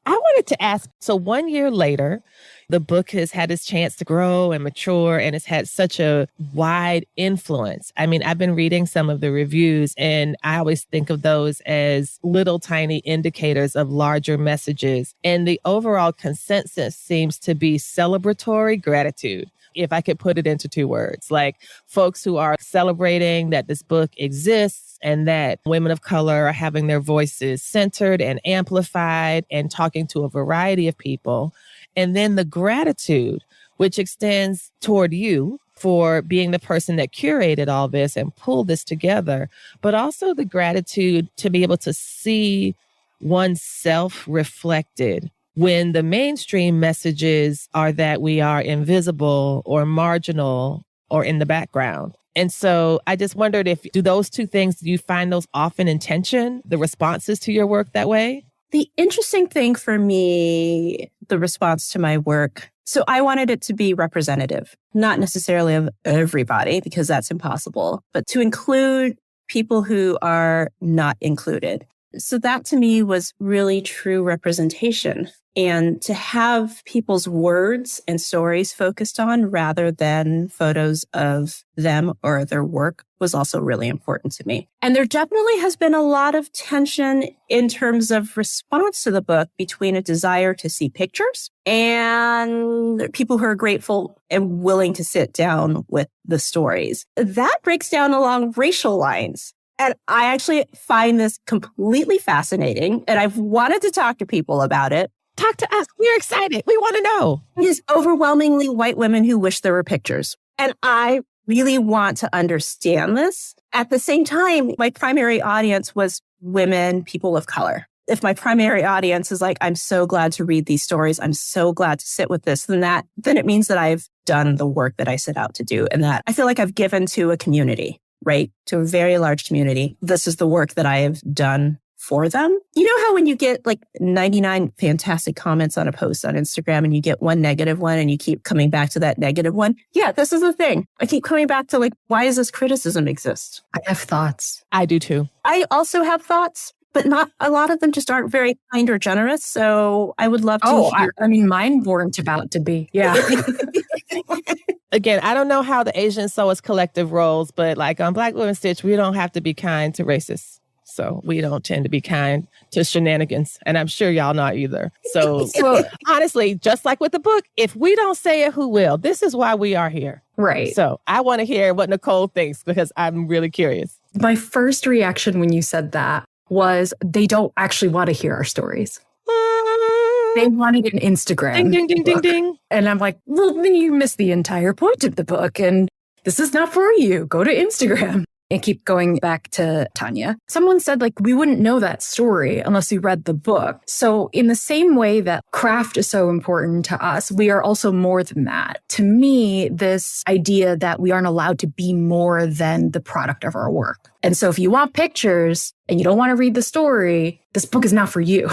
[SPEAKER 2] I wanted to ask, so 1 year later, the book has had its chance to grow and mature, and it's had such a wide influence. I mean, I've been reading some of the reviews, and I always think of those as little tiny indicators of larger messages. And the overall consensus seems to be celebratory gratitude, if I could put it into 2 words, like folks who are celebrating that this book exists and that women of color are having their voices centered and amplified and talking to a variety of people. And then the gratitude, which extends toward you for being the person that curated all this and pulled this together, but also the gratitude to be able to see oneself reflected when the mainstream messages are that we are invisible or marginal or in the background. And so I just wondered do those 2 things, do you find those often in tension, the responses to your work that way?
[SPEAKER 5] The interesting thing for me, the response to my work, so I wanted it to be representative, not necessarily of everybody, because that's impossible, but to include people who are not included. So that to me was really true representation. And to have people's words and stories focused on rather than photos of them or their work was also really important to me. And there definitely has been a lot of tension in terms of response to the book between a desire to see pictures and people who are grateful and willing to sit down with the stories. That breaks down along racial lines. And I actually find this completely fascinating. And I've wanted to talk to people about it.
[SPEAKER 2] Talk to us. We're excited. We want to know.
[SPEAKER 5] It is overwhelmingly white women who wish there were pictures. And I really want to understand this. At the same time, my primary audience was women, people of color. If my primary audience is like, I'm so glad to read these stories, I'm so glad to sit with this, then it means that I've done the work that I set out to do and that I feel like I've given to a community, right? To a very large community. This is the work that I have done for them. You know how when you get like 99 fantastic comments on a post on Instagram and you get one negative one and you keep coming back to that negative one? Yeah, this is the thing. I keep coming back to like, why does this criticism exist?
[SPEAKER 4] I have thoughts.
[SPEAKER 2] I do too.
[SPEAKER 5] I also have thoughts, but not a lot of them just aren't very kind or generous. So I would love to hear.
[SPEAKER 4] I mean, mine weren't about to be. Yeah.
[SPEAKER 2] Again, I don't know how the Asian Sewist Collective rolls, but like on Black Women Stitch, we don't have to be kind to racists. So we don't tend to be kind to shenanigans. And I'm sure y'all not either. So honestly, just like with the book, if we don't say it, who will? This is why we are here.
[SPEAKER 4] Right.
[SPEAKER 2] So I want to hear what Nicole thinks because I'm really curious.
[SPEAKER 4] My first reaction when you said that was they don't actually want to hear our stories. They wanted an Instagram.
[SPEAKER 2] Ding, ding, ding, ding, ding.
[SPEAKER 4] And I'm like, well, then you missed the entire point of the book. And this is not for you. Go to Instagram. And keep going back to Tanya. Someone said, like, we wouldn't know that story unless we read the book. So in the same way that craft is so important to us, we are also more than that. To me, this idea that we aren't allowed to be more than the product of our work. And so if you want pictures and you don't want to read the story, this book is not for you.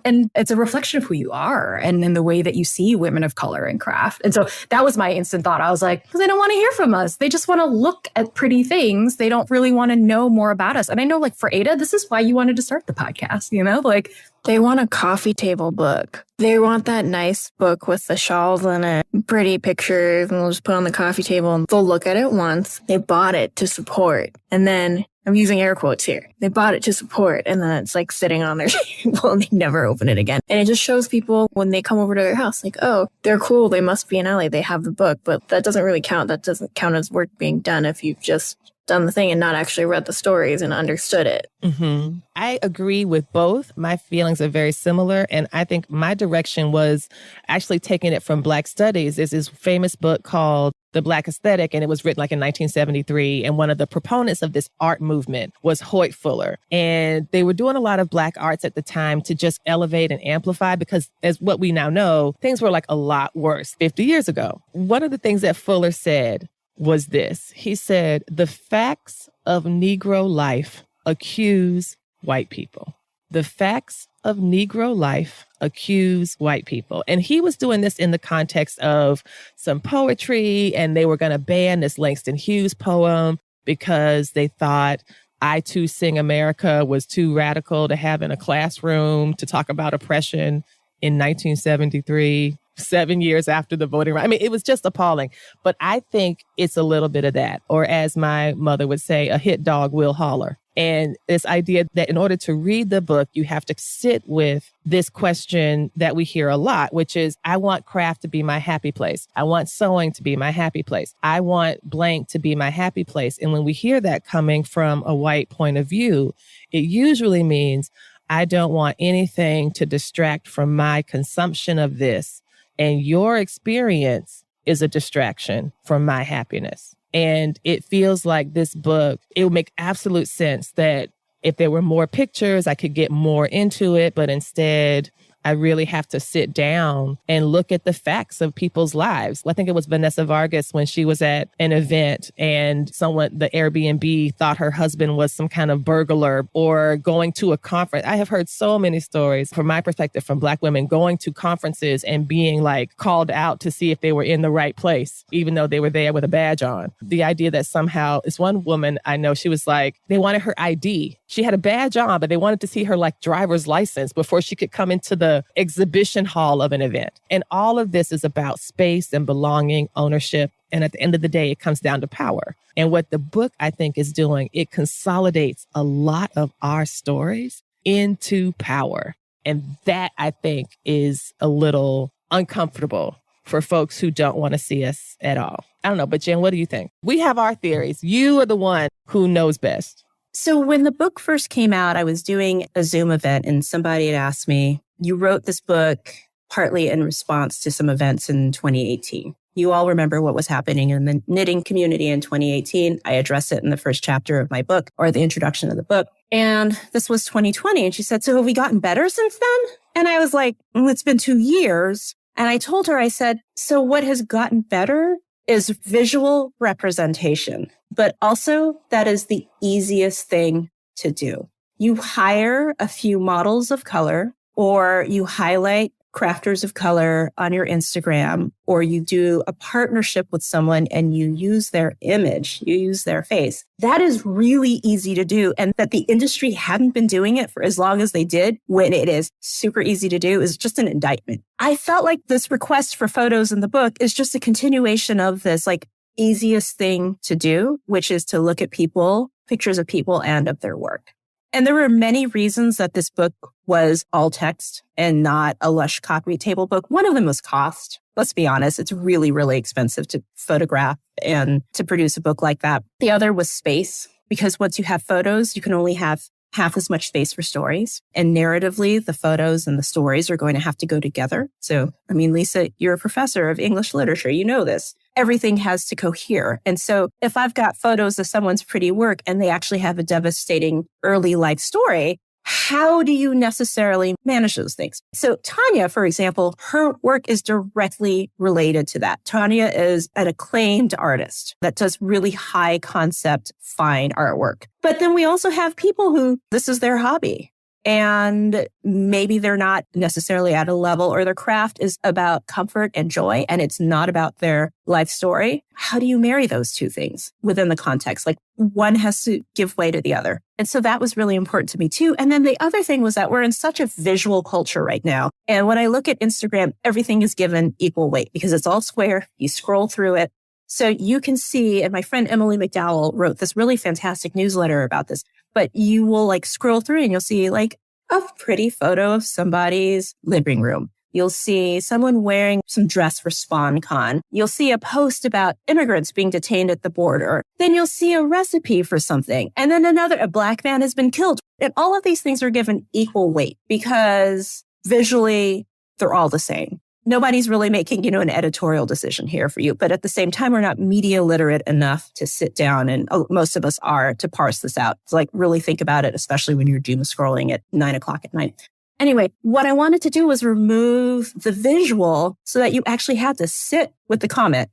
[SPEAKER 4] And it's a reflection of who you are and in the way that you see women of color in craft. And so that was my instant thought. I was like, because they don't want to hear from us. They just want to look at pretty things. They don't really want to know more about us. And I know, like, for Ada, this is why you wanted to start the podcast, you know, like,
[SPEAKER 3] they want a coffee table book. They want that nice book with the shawls in it, pretty pictures, and they'll just put it on the coffee table and they'll look at it once. They bought it to support. And then, I'm using air quotes here, they bought it to support, and then it's like sitting on their table and they never open it again. And it just shows people when they come over to their house, like, oh, they're cool. They must be in LA. They have the book, but that doesn't really count. That doesn't count as work being done if you've just done the thing and not actually read the stories and understood it.
[SPEAKER 2] Mm-hmm. I agree with both. My feelings are very similar. And I think my direction was actually taking it from Black Studies. There's this famous book called the Black aesthetic, and it was written like in 1973. And one of the proponents of this art movement was Hewett Fuller. And they were doing a lot of Black arts at the time to just elevate and amplify, because as what we now know, things were like a lot worse 50 years ago. One of the things that Fuller said was this. He said, "The facts of Negro life accuse white people. The facts of Negro life accuse white people." And he was doing this in the context of some poetry, and they were going to ban this Langston Hughes poem because they thought I Too Sing America was too radical to have in a classroom to talk about oppression in 1973, 7 years after the voting rights. I mean, it was just appalling. But I think it's a little bit of that, or as my mother would say, a hit dog will holler. And this idea that in order to read the book, you have to sit with this question that we hear a lot, which is, I want craft to be my happy place. I want sewing to be my happy place. I want blank to be my happy place. And when we hear that coming from a white point of view, it usually means I don't want anything to distract from my consumption of this. And your experience is a distraction from my happiness. And it feels like this book, it would make absolute sense that if there were more pictures, I could get more into it. But instead, I really have to sit down and look at the facts of people's lives. I think it was Vanessa Vargas when she was at an event and the Airbnb thought her husband was some kind of burglar, or going to a conference. I have heard so many stories from my perspective from Black women going to conferences and being like called out to see if they were in the right place, even though they were there with a badge on. The idea that somehow, this one woman I know, she was like, they wanted her ID. She had a badge on, but they wanted to see her like driver's license before she could come into the exhibition hall of an event. And all of this is about space and belonging, ownership. And at the end of the day, it comes down to power. And what the book, I think, is doing, it consolidates a lot of our stories into power. And that, I think, is a little uncomfortable for folks who don't want to see us at all. I don't know, but Jen, what do you think? We have our theories. You are the one who knows best.
[SPEAKER 5] So when the book first came out, I was doing a Zoom event and somebody had asked me, you wrote this book partly in response to some events in 2018. You all remember what was happening in the knitting community in 2018. I addressed it in the first chapter of my book, or the introduction of the book. And this was 2020. And she said, so have we gotten better since then? And I was like, well, it's been 2 years. And I told her, I said, so what has gotten better is visual representation, but also that is the easiest thing to do. You hire a few models of color, or you highlight crafters of color on your Instagram, or you do a partnership with someone and you use their image, you use their face. That is really easy to do. And that the industry hadn't been doing it for as long as they did, when it is super easy to do, is just an indictment. I felt like this request for photos in the book is just a continuation of this like easiest thing to do, which is to look at people, pictures of people and of their work. And there were many reasons that this book was all text and not a lush copy table book. One of them was cost. Let's be honest. It's really, really expensive to photograph and to produce a book like that. The other was space, because once you have photos, you can only have half as much space for stories. And narratively, the photos and the stories are going to have to go together. So, I mean, Lisa, you're a professor of English literature. You know this. Everything has to cohere. And so if I've got photos of someone's pretty work and they actually have a devastating early life story, how do you necessarily manage those things? So Tanya, for example, her work is directly related to that. Tanya is an acclaimed artist that does really high concept, fine artwork. But then we also have people who this is their hobby. And maybe they're not necessarily at a level, or their craft is about comfort and joy, and it's not about their life story. How do you marry those two things within the context? Like, one has to give way to the other. And so that was really important to me too. And then the other thing was that we're in such a visual culture right now. And when I look at Instagram, everything is given equal weight because it's all square. You scroll through it. So you can see, and my friend Emily McDowell wrote this really fantastic newsletter about this, but you will like scroll through and you'll see like a pretty photo of somebody's living room. You'll see someone wearing some dress for SpawnCon. You'll see a post about immigrants being detained at the border. Then you'll see a recipe for something. And then a black man has been killed. And all of these things are given equal weight because visually they're all the same. nobody's really making, an editorial decision here for you. But at the same time, we're not media literate enough to sit down and most of us are to parse this out. To really think about it, especially when you're doom scrolling at 9:00 at night. Anyway, what I wanted to do was remove the visual so that you actually had to sit with the comment.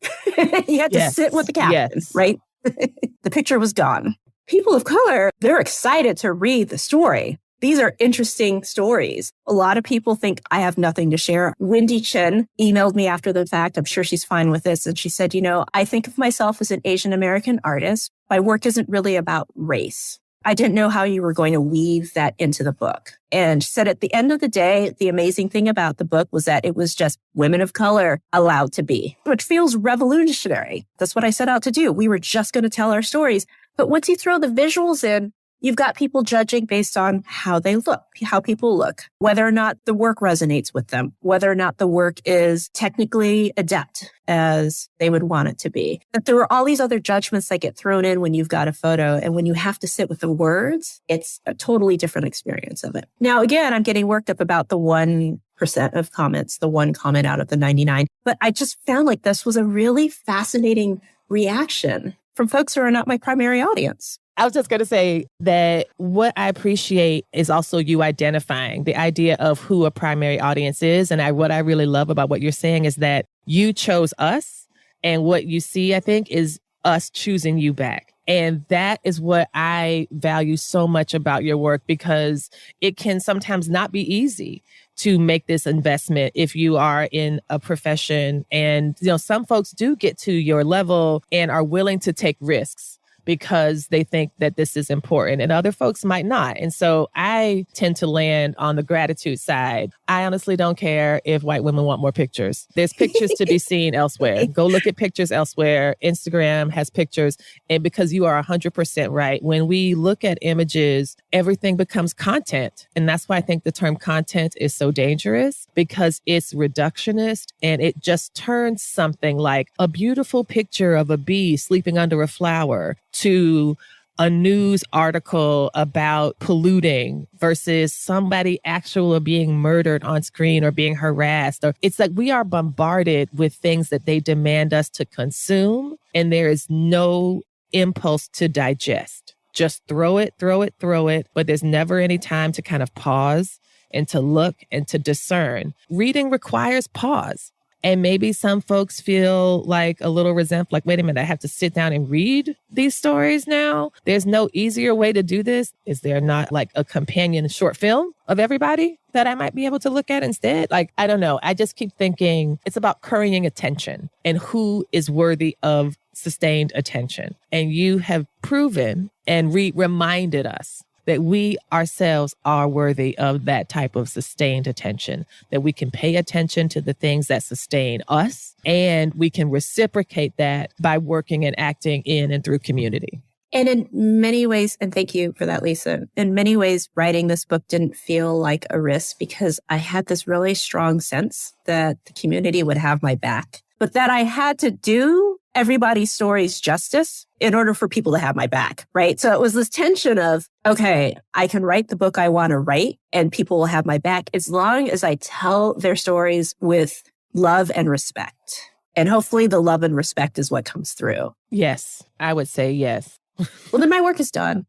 [SPEAKER 5] You had to sit with the caption, right? The picture was gone. People of color, they're excited to read the story. These are interesting stories. A lot of people think I have nothing to share. Wendy Chen emailed me after the fact. I'm sure she's fine with this. And she said, I think of myself as an Asian American artist. My work isn't really about race. I didn't know how you were going to weave that into the book. And she said at the end of the day, the amazing thing about the book was that it was just women of color allowed to be, which feels revolutionary. That's what I set out to do. We were just going to tell our stories. But once you throw the visuals in, you've got people judging based on how they look, how people look, whether or not the work resonates with them, whether or not the work is technically adept as they would want it to be. But there are all these other judgments that get thrown in when you've got a photo. And when you have to sit with the words, it's a totally different experience of it. Now, again, I'm getting worked up about the 1% of comments, the one comment out of the 99. But I just found like this was a really fascinating reaction from folks who are not my primary audience.
[SPEAKER 2] I was just going to say that what I appreciate is also you identifying the idea of who a primary audience is. And what I really love about what you're saying is that you chose us. And what you see, I think, is us choosing you back. And that is what I value so much about your work, because it can sometimes not be easy to make this investment if you are in a profession. And, some folks do get to your level and are willing to take risks because they think that this is important, and other folks might not. And so I tend to land on the gratitude side. I honestly don't care if white women want more pictures. There's pictures to be seen elsewhere. Go look at pictures elsewhere. Instagram has pictures. And because you are 100% right, when we look at images, everything becomes content. And that's why I think the term content is so dangerous, because it's reductionist and it just turns something like a beautiful picture of a bee sleeping under a flower to a news article about polluting versus somebody actually being murdered on screen or being harassed. Or it's like we are bombarded with things that they demand us to consume, and there is no impulse to digest. Just throw it. But there's never any time to kind of pause and to look and to discern. Reading requires pause. And maybe some folks feel like a little resentful, like, wait a minute, I have to sit down and read these stories now. There's no easier way to do this. Is there not like a companion short film of everybody that I might be able to look at instead? Like, I don't know. I just keep thinking it's about currying attention and who is worthy of sustained attention. And you have proven and reminded us that we ourselves are worthy of that type of sustained attention, that we can pay attention to the things that sustain us, and we can reciprocate that by working and acting in and through community.
[SPEAKER 5] And in many ways, and thank you for that, Lisa, in many ways, writing this book didn't feel like a risk because I had this really strong sense that the community would have my back, but that I had to do everybody's stories justice in order for people to have my back, right? So it was this tension of, okay, I can write the book I want to write and people will have my back as long as I tell their stories with love and respect. And hopefully the love and respect is what comes through.
[SPEAKER 2] Yes, I would say yes.
[SPEAKER 5] Well, then my work is done.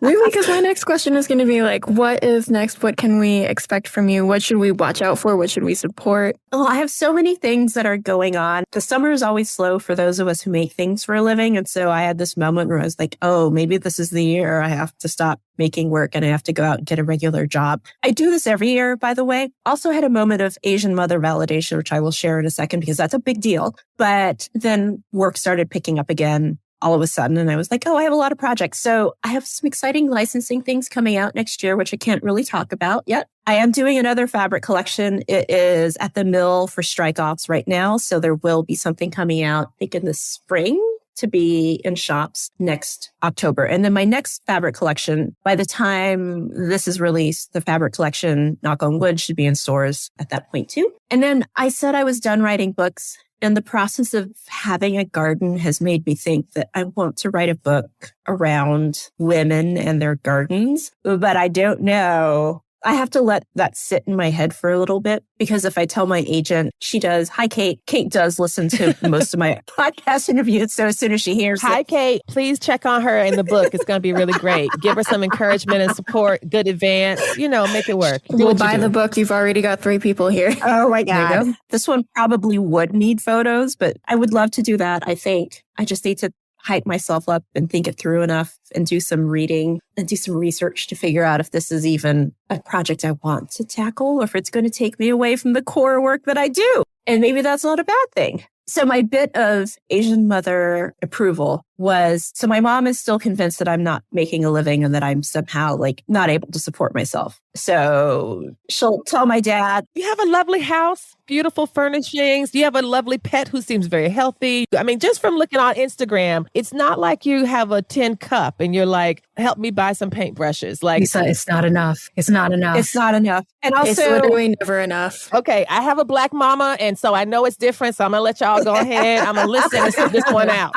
[SPEAKER 3] Really? Because my next question is going to be like, what is next? What can we expect from you? What should we watch out for? What should we support?
[SPEAKER 5] Oh, I have so many things that are going on. The summer is always slow for those of us who make things for a living. And so I had this moment where I was like, oh, maybe this is the year I have to stop making work and I have to go out and get a regular job. I do this every year, by the way. Also had a moment of Asian mother validation, which I will share in a second because that's a big deal. But then work started picking up again all of a sudden. And I was like, oh, I have a lot of projects. So I have some exciting licensing things coming out next year, which I can't really talk about yet. I am doing another fabric collection. It is at the mill for strike-offs right now. So there will be something coming out, I think in the spring, to be in shops next October. And then my next fabric collection, by the time this is released, the fabric collection, knock on wood, should be in stores at that point too. And then I said I was done writing books. And the process of having a garden has made me think that I want to write a book around women and their gardens, but I don't know I have to let that sit in my head for a little bit, because if I tell my agent, she does, hi, Kate. Kate does listen to most of my podcast interviews. So as soon as she hears
[SPEAKER 2] Hi,
[SPEAKER 5] it,
[SPEAKER 2] Kate, please check on her in the book. It's going to be really great. Give her some encouragement and support, good advance, make it work.
[SPEAKER 3] We'll buy the book. You've already got 3 people here.
[SPEAKER 5] Oh my God. This one probably would need photos, but I would love to do that. I think I just need to hype myself up and think it through enough and do some reading and do some research to figure out if this is even a project I want to tackle or if it's going to take me away from the core work that I do. And maybe that's not a bad thing. So my bit of Asian mother approval was, so my mom is still convinced that I'm not making a living and that I'm somehow not able to support myself. So she'll tell my dad,
[SPEAKER 2] you have a lovely house, beautiful furnishings. You have a lovely pet who seems very healthy. I mean, just from looking on Instagram, it's not like you have a tin cup and you're like, help me buy some paintbrushes.
[SPEAKER 4] Lisa, it's not enough. It's not enough.
[SPEAKER 5] It's not enough. And also,
[SPEAKER 3] it's literally never enough.
[SPEAKER 2] Okay, I have a Black mama, and so I know it's different. So I'm going to let y'all go ahead. I'm going to listen and sit this one out.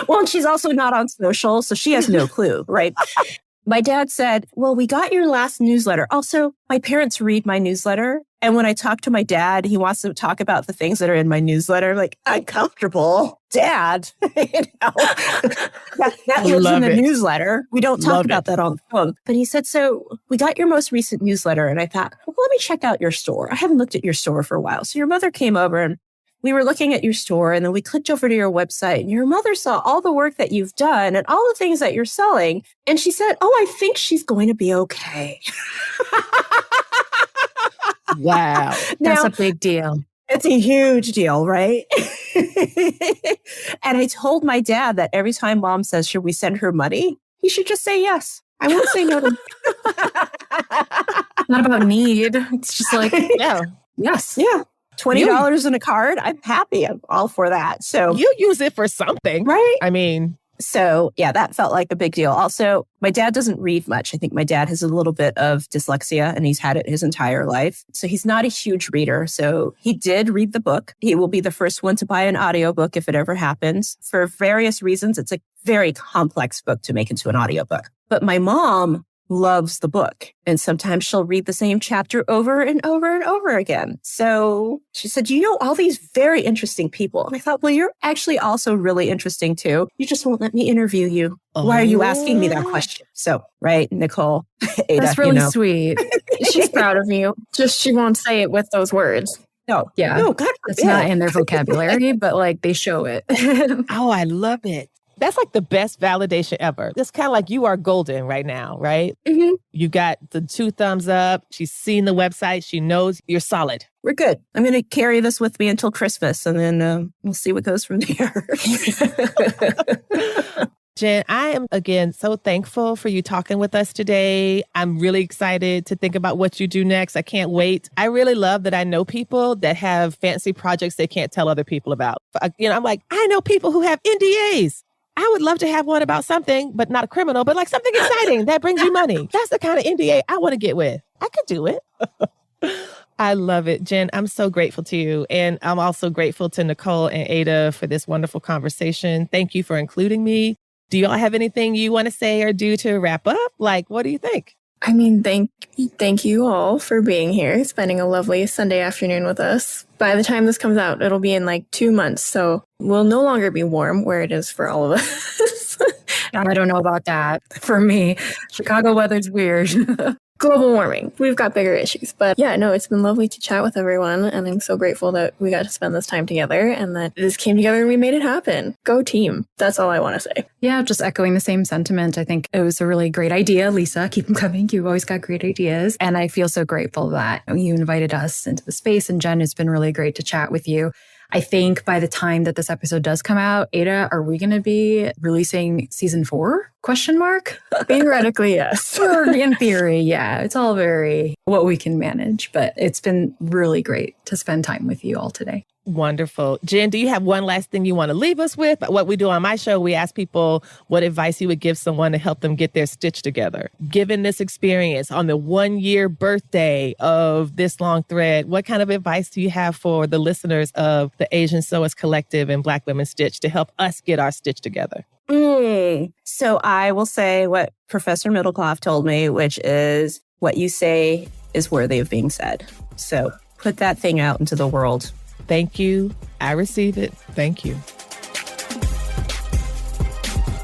[SPEAKER 5] Well, and she's also not on social, so she has no clue, right? My dad said, well, we got your last newsletter. Also, my parents read my newsletter. And when I talk to my dad, he wants to talk about the things that are in my newsletter. I'm like, uncomfortable, Dad. that lives in the newsletter. We don't talk about that on the phone. But he said, so we got your most recent newsletter. And I thought, well, let me check out your store. I haven't looked at your store for a while. So your mother came over and we were looking at your store, and then we clicked over to your website, and your mother saw all the work that you've done and all the things that you're selling. And she said, oh, I think she's going to be okay.
[SPEAKER 2] Wow.
[SPEAKER 4] That's a big deal.
[SPEAKER 5] It's a huge deal, right? And I told my dad that every time Mom says, should we send her money? He should just say yes. I won't say no to
[SPEAKER 4] Not about need. It's just like,
[SPEAKER 2] yeah.
[SPEAKER 4] Yes.
[SPEAKER 5] Yeah. $20 in a card. I'm happy. I'm all for that. So
[SPEAKER 2] you use it for something,
[SPEAKER 5] right?
[SPEAKER 2] I mean,
[SPEAKER 5] so yeah, that felt like a big deal. Also, my dad doesn't read much. I think my dad has a little bit of dyslexia and he's had it his entire life. So he's not a huge reader. So he did read the book. He will be the first one to buy an audiobook if it ever happens. For various reasons, it's a very complex book to make into an audiobook. But my mom loves the book. And sometimes she'll read the same chapter over and over and over again. So she said, you know, all these very interesting people. And I thought, well, you're actually also really interesting too. You just won't let me interview you. Oh. Why are you asking me that question? So, right, Nicole, Ada,
[SPEAKER 4] that's really sweet.
[SPEAKER 3] She's proud of you. Just she won't say it with those words.
[SPEAKER 5] No,
[SPEAKER 4] yeah.
[SPEAKER 5] No, God forbid.
[SPEAKER 4] It's not in their vocabulary, but they show it.
[SPEAKER 2] Oh, I love it. That's like the best validation ever. It's kind of like you are golden right now, right?
[SPEAKER 5] Mm-hmm.
[SPEAKER 2] You got the 2 thumbs up. She's seen the website. She knows you're solid.
[SPEAKER 5] We're good. I'm going to carry this with me until Christmas, and then we'll see what goes from there.
[SPEAKER 2] Jen, I am, again, so thankful for you talking with us today. I'm really excited to think about what you do next. I can't wait. I really love that I know people that have fancy projects they can't tell other people about. I'm like, I know people who have NDAs. I would love to have one about something, but not a criminal, but like something exciting that brings you money. That's the kind of NDA I want to get with. I could do it. I love it. Jen, I'm so grateful to you. And I'm also grateful to Nicole and Ada for this wonderful conversation. Thank you for including me. Do y'all have anything you want to say or do to wrap up? What do you think?
[SPEAKER 3] I mean, thank you all for being here, spending a lovely Sunday afternoon with us. By the time this comes out, it'll be in 2 months, so we'll no longer be warm where it is for all of us.
[SPEAKER 4] I don't know about that. For me, Chicago weather's weird.
[SPEAKER 3] Global warming. We've got bigger issues. But yeah, no, it's been lovely to chat with everyone. And I'm so grateful that we got to spend this time together and that this came together and we made it happen. Go team. That's all I want to say.
[SPEAKER 4] Yeah, just echoing the same sentiment. I think it was a really great idea. Lisa, keep them coming. You've always got great ideas. And I feel so grateful that you invited us into the space. And Jen, it's been really great to chat with you. I think by the time that this episode does come out, Ada, are we going to be releasing season 4? ?
[SPEAKER 3] Theoretically, yes.
[SPEAKER 4] Or in theory, yeah. It's all very what we can manage. But it's been really great to spend time with you all today.
[SPEAKER 2] Wonderful. Jen, do you have one last thing you want to leave us with? What we do on my show, we ask people what advice you would give someone to help them get their stitch together. Given this experience on the 1-year birthday of This Long Thread, what kind of advice do you have for the listeners of the Asian Sewist Collective and Black Women Stitch to help us get our stitch together?
[SPEAKER 5] So I will say what Professor Middlecloth told me, which is what you say is worthy of being said. So put that thing out into the world.
[SPEAKER 2] Thank you. I receive it. Thank you.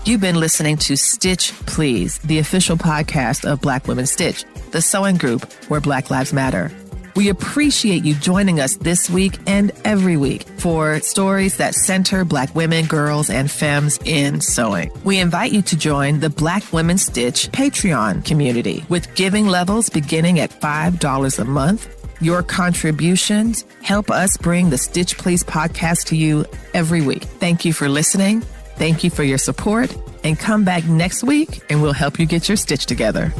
[SPEAKER 1] You've been listening to Stitch Please, the official podcast of Black Women Stitch, the sewing group where Black Lives Matter. We appreciate you joining us this week and every week for stories that center Black women, girls, and femmes in sewing. We invite you to join the Black Women Stitch Patreon community with giving levels beginning at $5 a month. Your contributions help us bring the Stitch Please podcast to you every week. Thank you for listening. Thank you for your support, and come back next week and we'll help you get your stitch together.